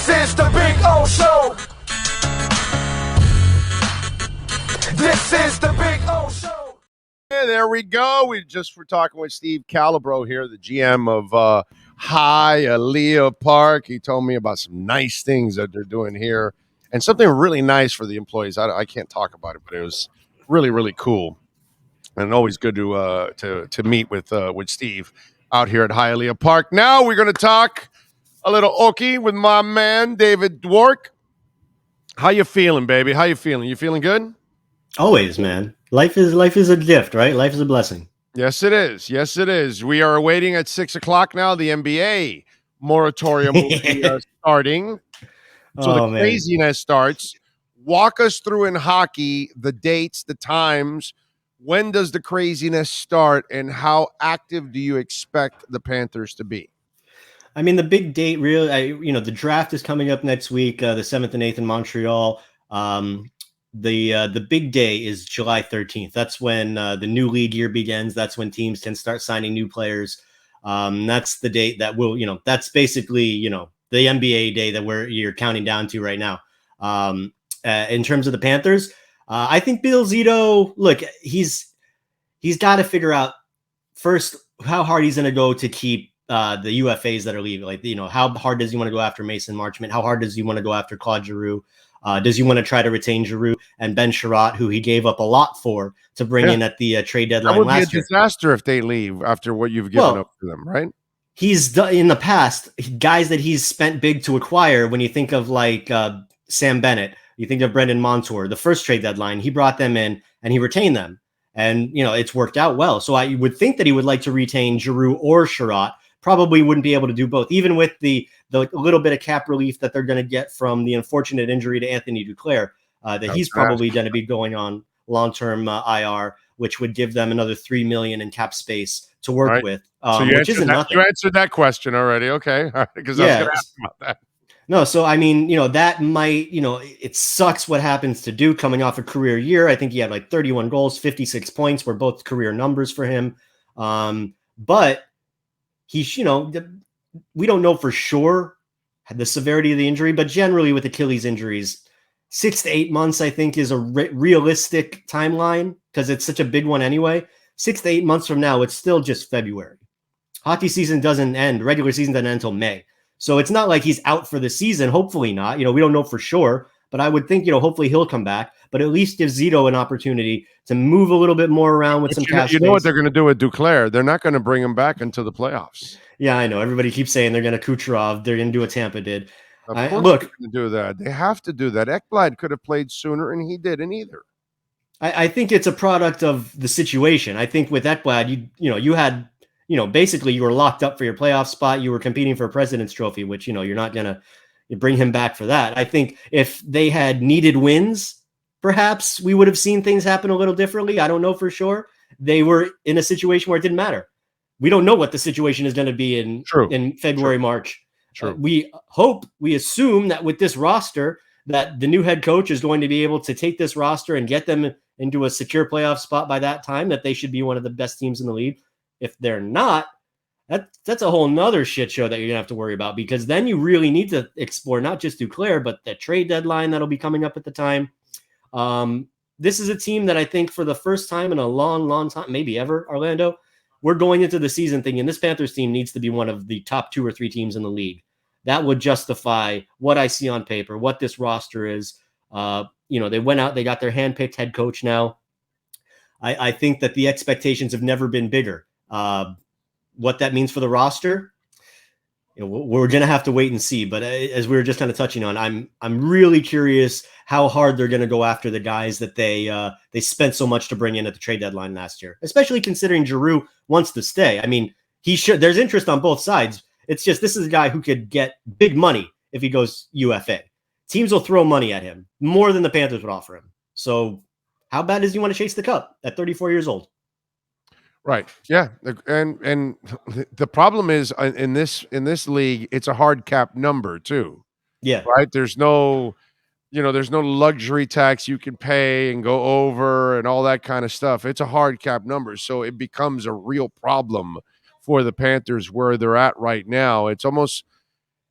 This is the Big O Show. This is the Big O Show. Yeah, there we go. We just were talking with Steve Calabro here, the GM of Hialeah Park. He told me about some nice things that they're doing here and something really nice for the employees. I can't talk about it, but it was really, really cool. And always good to meet with Steve out here at Hialeah Park. Now we're going to talk a little Okie with my man, David Dwork. How you feeling, baby? How you feeling? You feeling good? Always, man. Life is a gift, right? Life is a blessing. Yes, it is. Yes, it is. We are awaiting at 6:00 now. The NBA moratorium will be starting. So the craziness starts. Walk us through in hockey the dates, the times. When does the craziness start, and how active do you expect the Panthers to be? I mean, the big date, really, the draft is coming up next week, the 7th and 8th in Montreal. The big day is July 13th. That's when the new league year begins. That's when teams can start signing new players. That's the date that will, that's basically, the NBA day that you're counting down to right now. In terms of the Panthers, I think Blvd, look, he's got to figure out first how hard he's going to go to keep the UFAs that are leaving. Like, how hard does he want to go after Mason Marchment? How hard does he want to go after Claude Giroux? Does he want to try to retain Giroux and Ben Sherratt, who he gave up a lot for to bring in at the trade deadline last year? That would be a disaster if they leave after what you've given up to them, right? He's done in the past, guys that he's spent big to acquire. When you think of like Sam Bennett, you think of Brendan Montour, the first trade deadline, he brought them in and he retained them. And, it's worked out well. So I would think that he would like to retain Giroux or Sherratt. Probably wouldn't be able to do both, even with the little bit of cap relief that they're going to get from the unfortunate injury to Anthony Duclair, that he's probably going to be going on long-term IR, which would give them another $3 million in cap space to work with, which isn't nothing. You answered that question already. Okay. Because I was going to ask about that. No, so I mean, that might, it sucks what happens to Duke coming off a career year. I think he had like 31 goals, 56 points were both career numbers for him. But he's, we don't know for sure the severity of the injury, but generally with Achilles injuries, 6 to 8 months, I think, is a realistic timeline because it's such a big one anyway. 6 to 8 months from now, it's still just February. Hockey season doesn't end. Regular season doesn't end until May. So it's not like he's out for the season. Hopefully not. We don't know for sure, but I would think, hopefully he'll come back, but at least give Zito an opportunity to move a little bit more around with some cap space. You know what they're going to do with Duclair? They're not going to bring him back into the playoffs. Yeah, I know. Everybody keeps saying they're going to Kucherov. They're going to do what Tampa did. Look, they're going to do that. They have to do that. Ekblad could have played sooner, and he didn't either. I think it's a product of the situation. I think with Ekblad, you had, basically you were locked up for your playoff spot. You were competing for a President's Trophy, which, you're not going to bring him back for that. I think if they had needed wins, perhaps we would have seen things happen a little differently. I don't know for sure. They were in a situation where it didn't matter. We don't know what the situation is going to be in February, March. We assume that with this roster, that the new head coach is going to be able to take this roster and get them into a secure playoff spot by that time, that they should be one of the best teams in the league. If they're not, that's a whole nother shit show that you're going to have to worry about, because then you really need to explore not just Duclair, but the trade deadline that'll be coming up at the time. This is a team that I think for the first time in a long, long time, maybe ever, Orlando, we're going into the season thinking this Panthers team needs to be one of the top 2 or 3 teams in the league. That would justify what I see on paper, what this roster is. They went out, they got their handpicked head coach now. I think that the expectations have never been bigger. What that means for the roster, we're going to have to wait and see. But as we were just kind of touching on, I'm really curious how hard they're going to go after the guys that they spent so much to bring in at the trade deadline last year, especially considering Giroux wants to stay. I mean, there's interest on both sides. It's just, this is a guy who could get big money if he goes UFA. Teams will throw money at him more than the Panthers would offer him. So how bad does he want to chase the cup at 34 years old? Right. Yeah. And the problem is in this league, it's a hard cap number too. Yeah. Right. There's no luxury tax you can pay and go over and all that kind of stuff. It's a hard cap number. So it becomes a real problem for the Panthers where they're at right now. It's almost,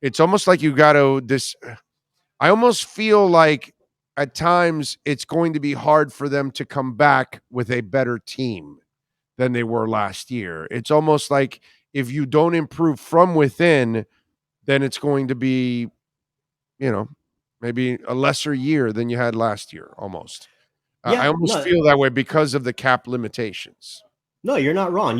it's almost like you got to this. I almost feel like at times it's going to be hard for them to come back with a better team than they were last year. It's almost like if you don't improve from within, then it's going to be, you know, maybe a lesser year than you had last year almost. I Yeah, almost no, feel that way because of the cap limitations. no, you're not wrong.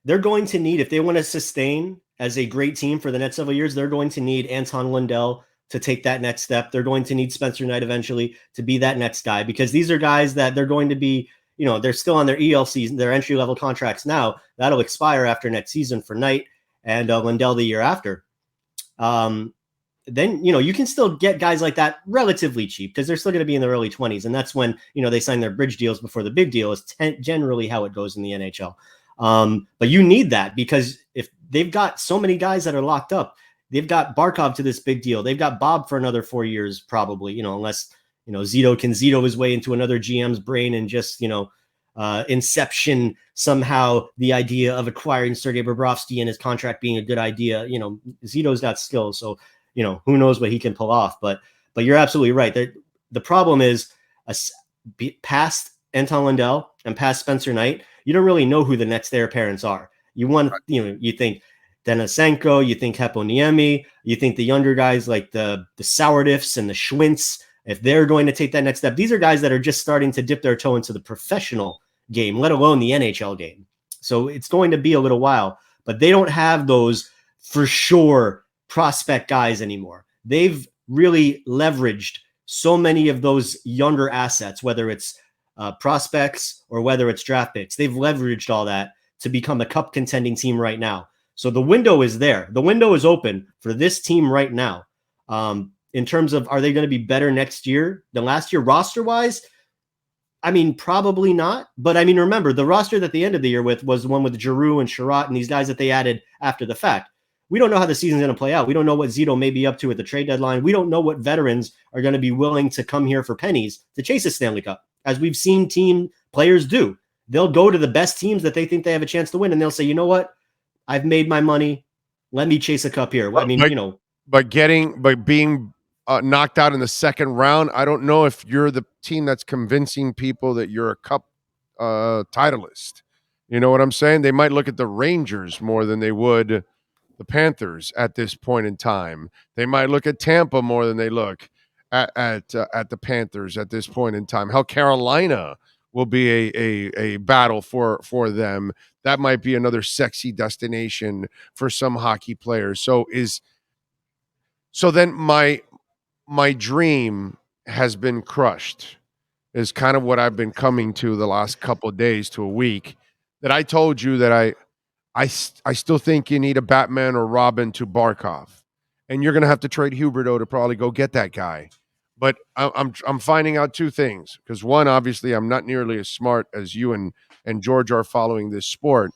They're going to need, if they want to sustain as a great team for the next several years, they're going to need Anton Lundell to take that next step. They're going to need Spencer Knight eventually to be that next guy, because these are guys that they're going to be, they're still on their ELCs, their entry level contracts now. That'll expire after next season for Knight and Lundell the year after. Then you can still get guys like that relatively cheap because they're still going to be in their early 20s, and that's when they sign their bridge deals before the big deal is generally how it goes in the NHL. But you need that, because if they've got so many guys that are locked up, they've got Barkov to this big deal, they've got Bob for another 4 years probably, unless Zito can Zito his way into another GM's brain and just inception somehow the idea of acquiring Sergei Bobrovsky and his contract being a good idea. Zito's got skills, so who knows what he can pull off. But you're absolutely right. The problem is past Anton Lundell and past Spencer Knight, you don't really know who the next heir apparents are. You think Denisenko, you think Heponiemi, you think the younger guys like the Sourdiffs and the Schwintz, if they're going to take that next step. These are guys that are just starting to dip their toe into the professional game, let alone the NHL game. So it's going to be a little while, but they don't have those for sure prospect guys anymore. They've really leveraged so many of those younger assets, whether it's prospects or whether it's draft picks. They've leveraged all that to become a cup contending team right now. So the window is there. The window is open for this team right now. In terms of, are they going to be better next year than last year roster wise? I mean, probably not. But I mean, remember, the roster that they ended the year with was the one with Giroux and Sherratt and these guys that they added after the fact. We don't know how the season's going to play out. We don't know what Zito may be up to at the trade deadline. We don't know what veterans are going to be willing to come here for pennies to chase a Stanley Cup, as we've seen team players do. They'll go to the best teams that they think they have a chance to win, and they'll say, you know what? I've made my money. Let me chase a cup here. I mean, But being knocked out in the second round, I don't know if you're the team that's convincing people that you're a cup titleist. You know what I'm saying? They might look at the Rangers more than they would the Panthers at this point in time. They might look at Tampa more than they look at the Panthers at this point in time. How Carolina will be a battle for them. That might be another sexy destination for some hockey players. So then my dream has been crushed, is kind of what I've been coming to the last couple of days to a week, that I told you that I still think you need a Batman or Robin to Barkov, and you're going to have to trade Huberdeau to probably go get that guy. But I'm finding out two things, because one, obviously, I'm not nearly as smart as you and George are following this sport,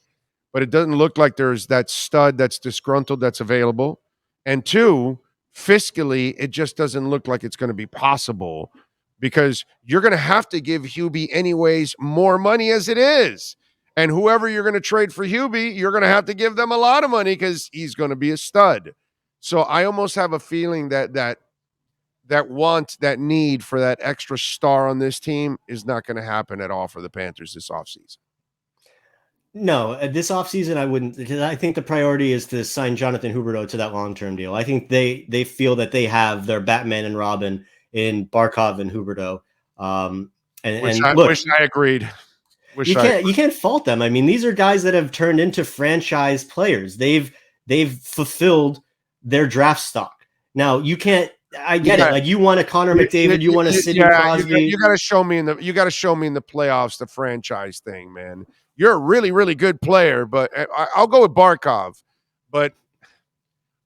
but it doesn't look like there's that stud that's disgruntled that's available. And two, fiscally, it just doesn't look like it's going to be possible, because you're going to have to give Hubie anyways more money as it is. And whoever you're going to trade for Hubie, you're going to have to give them a lot of money because he's going to be a stud. So I almost have a feeling that need for that extra star on this team is not going to happen at all for the Panthers this offseason. No, this offseason I wouldn't, because I think the priority is to sign Jonathan Huberdeau to that long-term deal. I think they feel that they have their Batman and Robin in Barkov and Huberdeau. Wish I agreed. You can't fault them. I mean, these are guys that have turned into franchise players. They've fulfilled their draft stock. Now you can't. I get it. Like, you want a Connor McDavid, you want a Sidney Crosby. You got to show me in the playoffs the franchise thing, man. You're a really, really good player, but I'll go with Barkov. But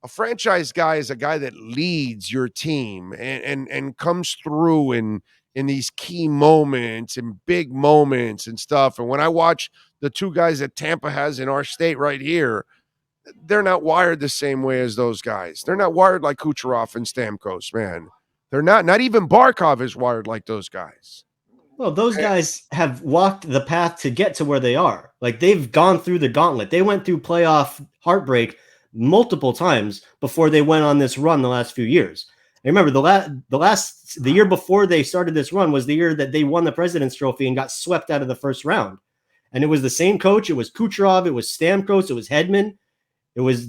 a franchise guy is a guy that leads your team and comes through in these key moments and big moments and stuff. And when I watch the two guys that Tampa has in our state right here, they're not wired the same way as those guys. They're not wired like Kucherov and Stamkos, man. They're not even Barkov is wired like those guys. Well, those guys have walked the path to get to where they are. Like, they've gone through the gauntlet. They went through playoff heartbreak multiple times before they went on this run the last few years. I remember the year before they started this run was the year that they won the President's Trophy and got swept out of the first round. And it was the same coach. It was Kucherov. It was Stamkos. It was Hedman. It was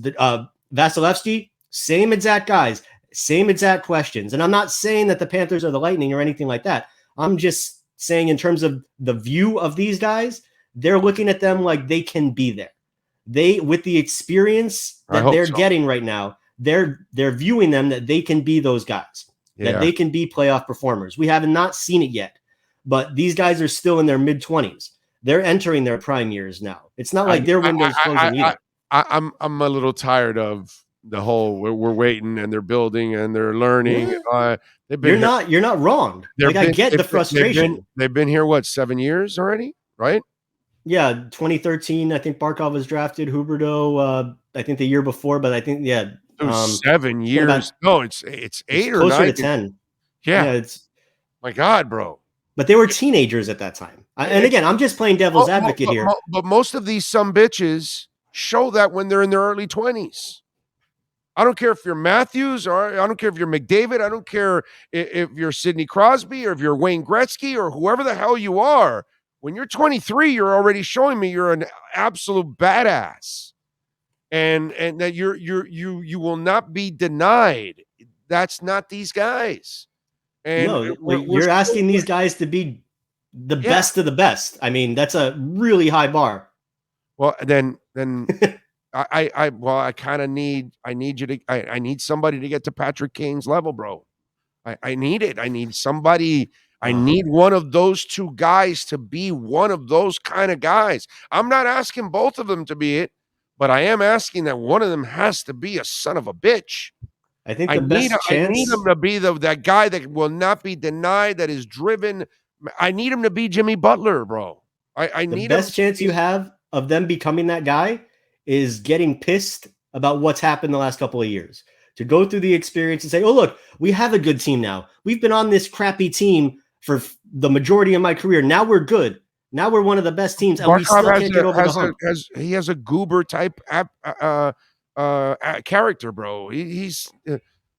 Vasilevsky. Same exact guys. Same exact questions. And I'm not saying that the Panthers are the Lightning or anything like that. I'm just saying in terms of the view of these guys, they're looking at them like they can be there. They, with the experience that they're getting right now, they're viewing them that they can be those guys, that they can be playoff performers. We have not seen it yet, but these guys are still in their mid-20s. They're entering their prime years now. It's not like their window's closing either. I'm a little tired of the whole we're waiting and they're building and they're learning. Yeah. You're not wrong. Like, I get the frustration. They've been here, what, 7 years already, right? Yeah, 2013, I think Barkov was drafted. Huberdeau, I think the year before, but I think, it was 7 years. No, it's 8 or 9. Closer to 10. Yeah. It's my God, bro. But they were teenagers at that time. And again, I'm just playing devil's advocate here. But most of these sumbitches show that when they're in their early 20s. I don't care if you're Matthews or I don't care if you're McDavid. I don't care if you're Sidney Crosby or if you're Wayne Gretzky or whoever the hell you are. When you're 23, you're already showing me you're an absolute badass, and that you will not be denied. That's not these guys. And no, you're asking these guys to be the best of the best. I mean, that's a really high bar. Well, then I kind of need somebody to get to Patrick Kane's level, bro. I need it. I need somebody. I need one of those two guys to be one of those kind of guys. I'm not asking both of them to be it, but I am asking that one of them has to be a son of a bitch. I think I need him to be that guy that will not be denied, that is driven. I need him to be Jimmy Butler, bro. I need the best chance you have of them becoming that guy is getting pissed about what's happened the last couple of years. To go through the experience and say, oh, look, we have a good team now. We've been on this crappy team for the majority of my career. Now we're good. Now we're one of the best teams, and we still can't get over the hump. He has a goober type character, bro. He's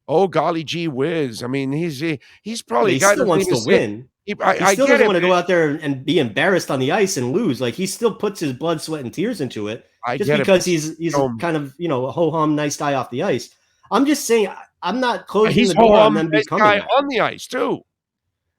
golly gee whiz. I mean, he's probably he still wants to win. He still doesn't want to go out there and be embarrassed on the ice and lose. Like, he still puts his blood, sweat, and tears into it. Just because he's kind of a ho-hum nice guy off the ice. I'm just saying, I'm not closing the door on them becoming guy on the ice too.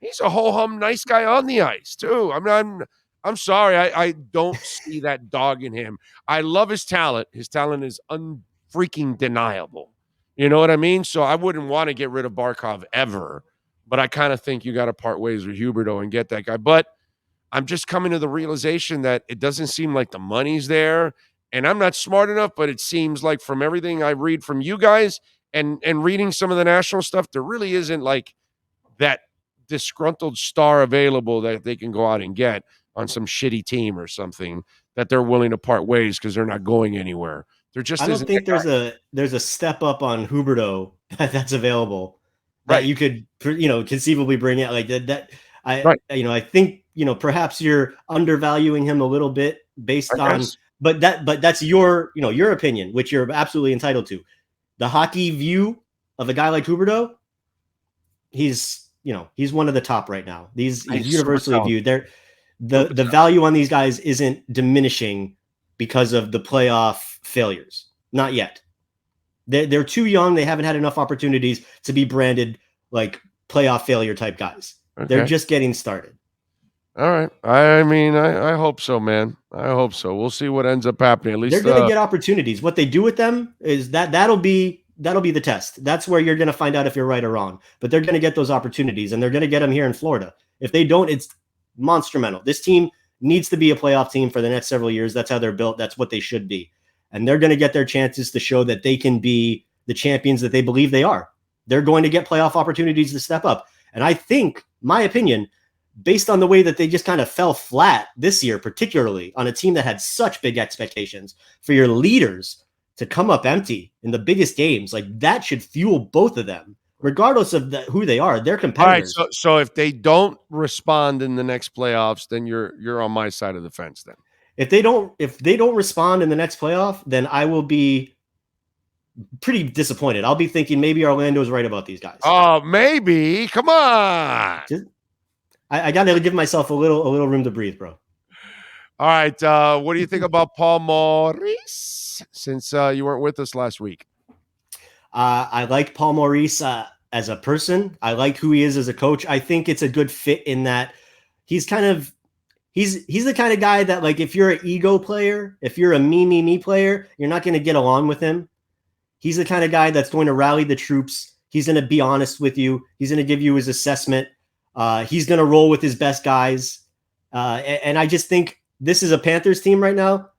He's a ho-hum nice guy on the ice too. I'm sorry, I don't see that dog in him. I love his talent. His talent is unfreaking deniable. You know what I mean? So I wouldn't want to get rid of Barkov ever, but I kind of think you got to part ways with Huberdeau and get that guy. But I'm just coming to the realization that it doesn't seem like the money's there. And I'm not smart enough, but it seems like from everything I read from you guys and reading some of the national stuff, there really isn't like that disgruntled star available that they can go out and get on some shitty team or something that they're willing to part ways because they're not going anywhere. There just I don't think there's a step up on Huberdeau that's available that you could conceivably bring out like that. I think perhaps you're undervaluing him a little bit based on. But that's your opinion, which you're absolutely entitled to. The hockey view of a guy like Huberdeau, he's one of the top right now. He's universally viewed. The value on these guys isn't diminishing because of the playoff failures. Not yet. They're too young. They haven't had enough opportunities to be branded like playoff failure type guys. Okay. They're just getting started. All right. I mean, I hope so, man. I hope so. We'll see what ends up happening. At least they're going to get opportunities. What they do with them is that'll be the test. That's where you're going to find out if you're right or wrong. But they're going to get those opportunities, and they're going to get them here in Florida. If they don't, it's monstrumental. This team needs to be a playoff team for the next several years. That's how they're built. That's what they should be. And they're going to get their chances to show that they can be the champions that they believe they are. They're going to get playoff opportunities to step up. And I think, my opinion, based on the way that they just kind of fell flat this year, particularly on a team that had such big expectations, for your leaders to come up empty in the biggest games, like that should fuel both of them, regardless of who they are. They're competitors. All right, so if they don't respond in the next playoffs, then you're on my side of the fence then. If they don't respond in the next playoff, then I will be pretty disappointed. I'll be thinking maybe Orlando's right about these guys. Oh, maybe. Come on. I got to give myself a little room to breathe, bro. All right. What do you think about Paul Maurice since you weren't with us last week? I like Paul Maurice as a person. I like who he is as a coach. I think it's a good fit in that he's kind of he's the kind of guy that, like, if you're an ego player, if you're a me player, you're not going to get along with him. He's the kind of guy that's going to rally the troops. He's going to be honest with you. He's going to give you his assessment. He's going to roll with his best guys. And I just think this is a Panthers team right now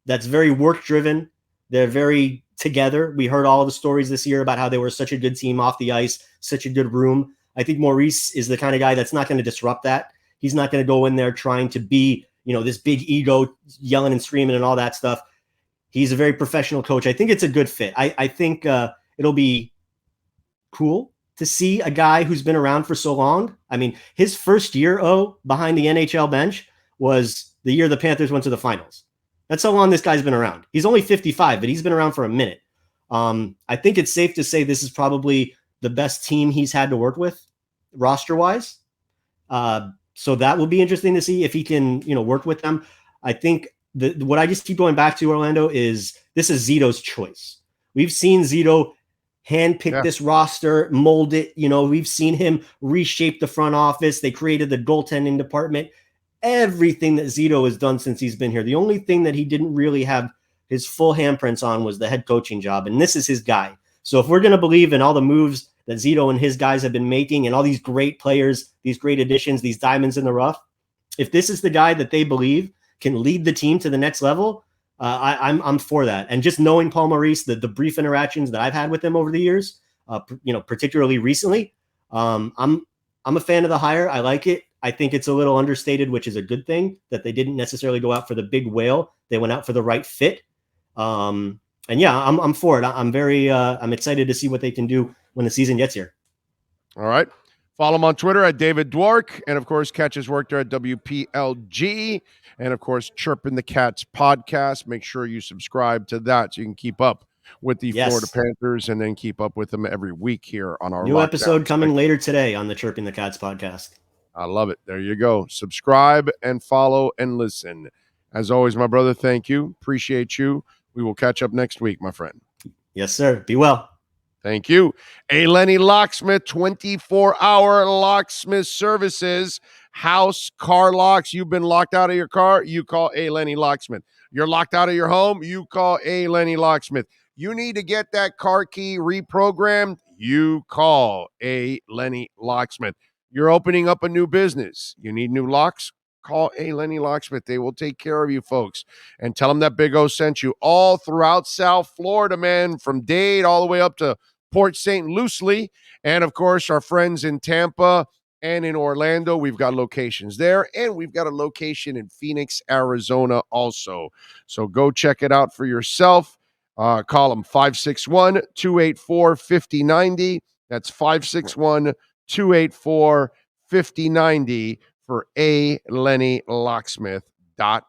that's very work-driven. They're very together. We heard all the stories this year about how they were such a good team off the ice, such a good room. I think Maurice is the kind of guy that's not going to disrupt that. He's not going to go in there trying to be, this big ego, yelling and screaming and all that stuff. He's a very professional coach. I think it's a good fit. I think it'll be cool to see a guy who's been around for so long. I mean, his first year, behind the NHL bench was the year the Panthers went to the finals. That's how long this guy's been around. He's only 55, but he's been around for a minute. I think it's safe to say this is probably the best team he's had to work with roster-wise. So that will be interesting to see if he can, work with them. I think what I just keep going back to, Orlando, is this is Zito's choice. We've seen Zito handpick this roster, mold it. We've seen him reshape the front office. They created the goaltending department. Everything that Zito has done since he's been here. The only thing that he didn't really have his full handprints on was the head coaching job, and this is his guy. So if we're going to believe in all the moves that Zito and his guys have been making and all these great players, these great additions, these diamonds in the rough, if this is the guy that they believe can lead the team to the next level, I'm for that. And just knowing Paul Maurice, the brief interactions that I've had with him over the years, particularly recently, I'm a fan of the hire. I like it. I think it's a little understated, which is a good thing, that they didn't necessarily go out for the big whale. They went out for the right fit. And yeah, I'm for it. I'm excited to see what they can do when the season gets here. All right. Follow him on Twitter at David Dwork. And of course, catch his work there at WPLG. And of course, Chirping the Cats podcast. Make sure you subscribe to that so you can keep up with the Florida Panthers and then keep up with them every week here on our new episode coming later today on the Chirping the Cats podcast. I love it. There you go. Subscribe and follow and listen. As always, my brother, thank you. Appreciate you. We will catch up next week, my friend. Yes, sir. Be well. Thank you. A. Lenny Locksmith, 24-hour locksmith services, house, car locks. You've been locked out of your car, you call A. Lenny Locksmith. You're locked out of your home, you call A. Lenny Locksmith. You need to get that car key reprogrammed, you call A. Lenny Locksmith. You're opening up a new business. You need new locks? Call A. Lenny Locksmith. They will take care of you, folks. And tell them that Big O sent you. All throughout South Florida, man, from Dade all the way up to Port St. Lucie. And, of course, our friends in Tampa and in Orlando. We've got locations there. And we've got a location in Phoenix, Arizona also. So go check it out for yourself. Call them 561-284-5090. That's 561-284-5090 for ALennyLocksmith.com.